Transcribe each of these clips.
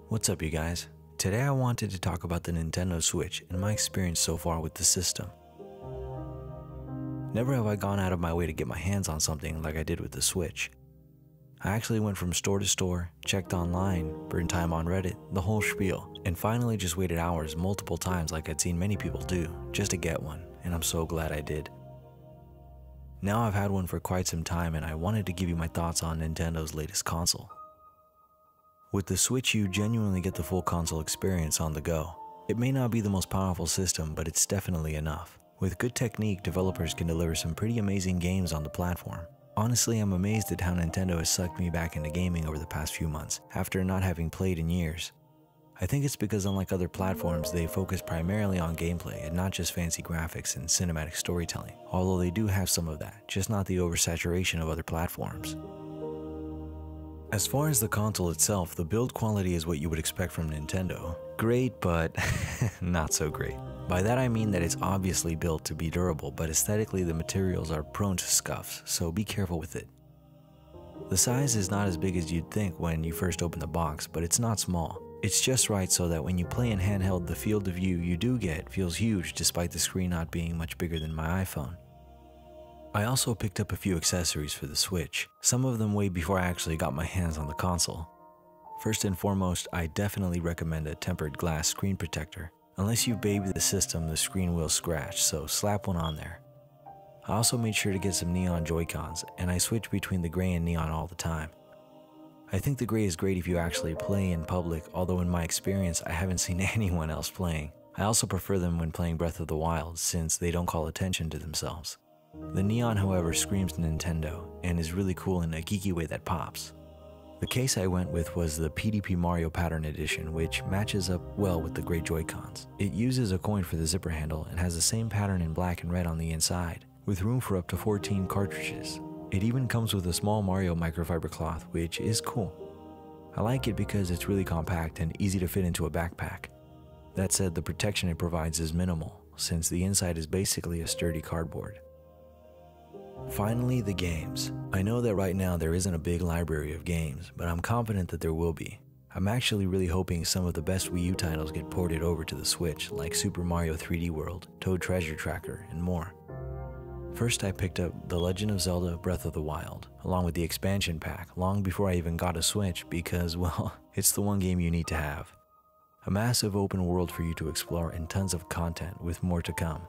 What's up, you guys? Today I wanted to talk about the Nintendo Switch and my experience so far with the system. Never have I gone out of my way to get my hands on something like I did with the Switch. I actually went from store to store, checked online, burned time on Reddit, the whole spiel, and finally just waited hours multiple times like I'd seen many people do, just to get one, and I'm so glad I did. Now I've had one for quite some time and I wanted to give you my thoughts on Nintendo's latest console. With the Switch, you genuinely get the full console experience on the go. It may not be the most powerful system, but it's definitely enough. With good technique, developers can deliver some pretty amazing games on the platform. Honestly, I'm amazed at how Nintendo has sucked me back into gaming over the past few months, after not having played in years. I think it's because unlike other platforms, they focus primarily on gameplay and not just fancy graphics and cinematic storytelling, although they do have some of that, just not the oversaturation of other platforms. As far as the console itself, the build quality is what you would expect from Nintendo. Great, but not so great. By that I mean that it's obviously built to be durable, but aesthetically the materials are prone to scuffs, so be careful with it. The size is not as big as you'd think when you first open the box, but it's not small. It's just right so that when you play in handheld, the field of view you do get feels huge despite the screen not being much bigger than my iPhone. I also picked up a few accessories for the Switch, some of them way before I actually got my hands on the console. First and foremost, I definitely recommend a tempered glass screen protector. Unless you baby the system, the screen will scratch, so slap one on there. I also made sure to get some neon Joy-Cons, and I switch between the gray and neon all the time. I think the gray is great if you actually play in public, although in my experience I haven't seen anyone else playing. I also prefer them when playing Breath of the Wild, since they don't call attention to themselves. The neon, however, screams Nintendo, and is really cool in a geeky way that pops. The case I went with was the PDP Mario Pattern Edition, which matches up well with the gray Joy-Cons. It uses a coin for the zipper handle and has the same pattern in black and red on the inside, with room for up to 14 cartridges. It even comes with a small Mario microfiber cloth, which is cool. I like it because it's really compact and easy to fit into a backpack. That said, the protection it provides is minimal, since the inside is basically a sturdy cardboard. Finally, the games. I know that right now there isn't a big library of games, but I'm confident that there will be. I'm actually really hoping some of the best Wii U titles get ported over to the Switch, like Super Mario 3D World, Toad Treasure Tracker, and more. First, I picked up The Legend of Zelda Breath of the Wild, along with the expansion pack, long before I even got a Switch because, well, it's the one game you need to have. A massive open world for you to explore and tons of content with more to come.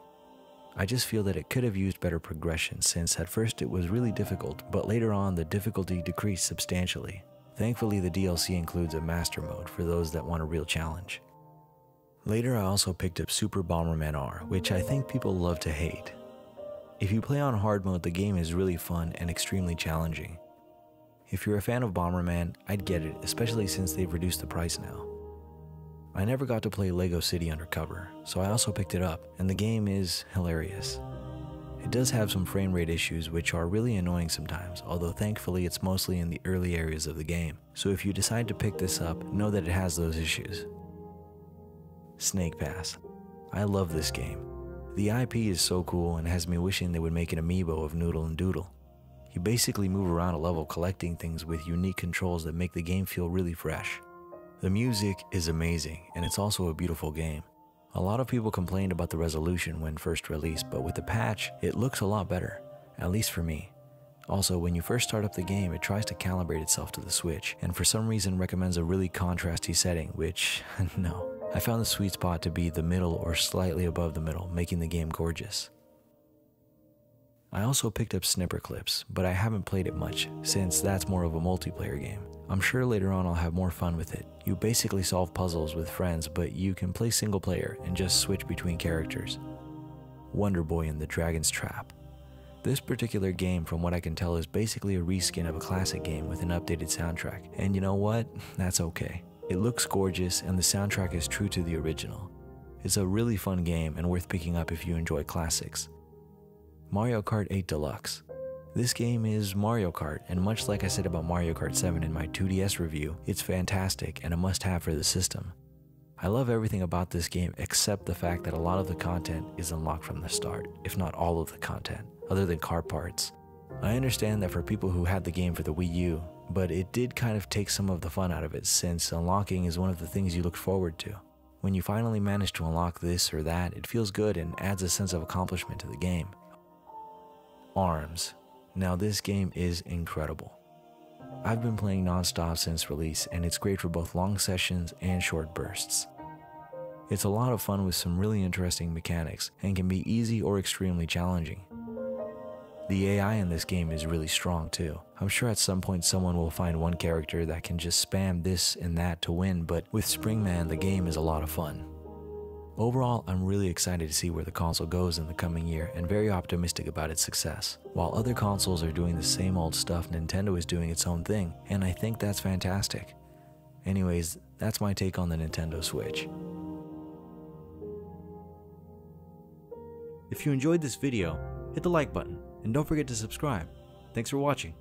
I just feel that it could have used better progression since at first it was really difficult, but later on the difficulty decreased substantially. Thankfully, the DLC includes a master mode for those that want a real challenge. Later, I also picked up Super Bomberman R, which I think people love to hate. If you play on hard mode, the game is really fun and extremely challenging. If you're a fan of Bomberman, I'd get it, especially since they've reduced the price now. I never got to play Lego City Undercover, so I also picked it up, and the game is hilarious. It does have some frame rate issues which are really annoying sometimes, although thankfully it's mostly in the early areas of the game, so if you decide to pick this up, know that it has those issues. Snake Pass. I love this game. The IP is so cool and has me wishing they would make an amiibo of Noodle and Doodle. You basically move around a level collecting things with unique controls that make the game feel really fresh. The music is amazing, and it's also a beautiful game. A lot of people complained about the resolution when first released, but with the patch, it looks a lot better, at least for me. Also, when you first start up the game, it tries to calibrate itself to the Switch, and for some reason recommends a really contrasty setting, which, no. I found the sweet spot to be the middle or slightly above the middle, making the game gorgeous. I also picked up Snipperclips, but I haven't played it much, since that's more of a multiplayer game. I'm sure later on I'll have more fun with it. You basically solve puzzles with friends, but you can play single player and just switch between characters. Wonder Boy and the Dragon's Trap. This particular game, from what I can tell, is basically a reskin of a classic game with an updated soundtrack, and you know what? That's okay. It looks gorgeous and the soundtrack is true to the original. It's a really fun game and worth picking up if you enjoy classics. Mario Kart 8 Deluxe. This game is Mario Kart, and much like I said about Mario Kart 7 in my 2DS review, it's fantastic and a must-have for the system. I love everything about this game except the fact that a lot of the content is unlocked from the start, if not all of the content, other than car parts. I understand that for people who had the game for the Wii U, but it did kind of take some of the fun out of it, since unlocking is one of the things you look forward to. When you finally manage to unlock this or that, it feels good and adds a sense of accomplishment to the game. ARMS. Now this game is incredible. I've been playing non-stop since release, and it's great for both long sessions and short bursts. It's a lot of fun with some really interesting mechanics, and can be easy or extremely challenging. The AI in this game is really strong too. I'm sure at some point someone will find one character that can just spam this and that to win, but with Springman the game is a lot of fun. Overall, I'm really excited to see where the console goes in the coming year and very optimistic about its success. While other consoles are doing the same old stuff, Nintendo is doing its own thing, and I think that's fantastic. Anyways, that's my take on the Nintendo Switch. If you enjoyed this video, hit the like button and don't forget to subscribe. Thanks for watching.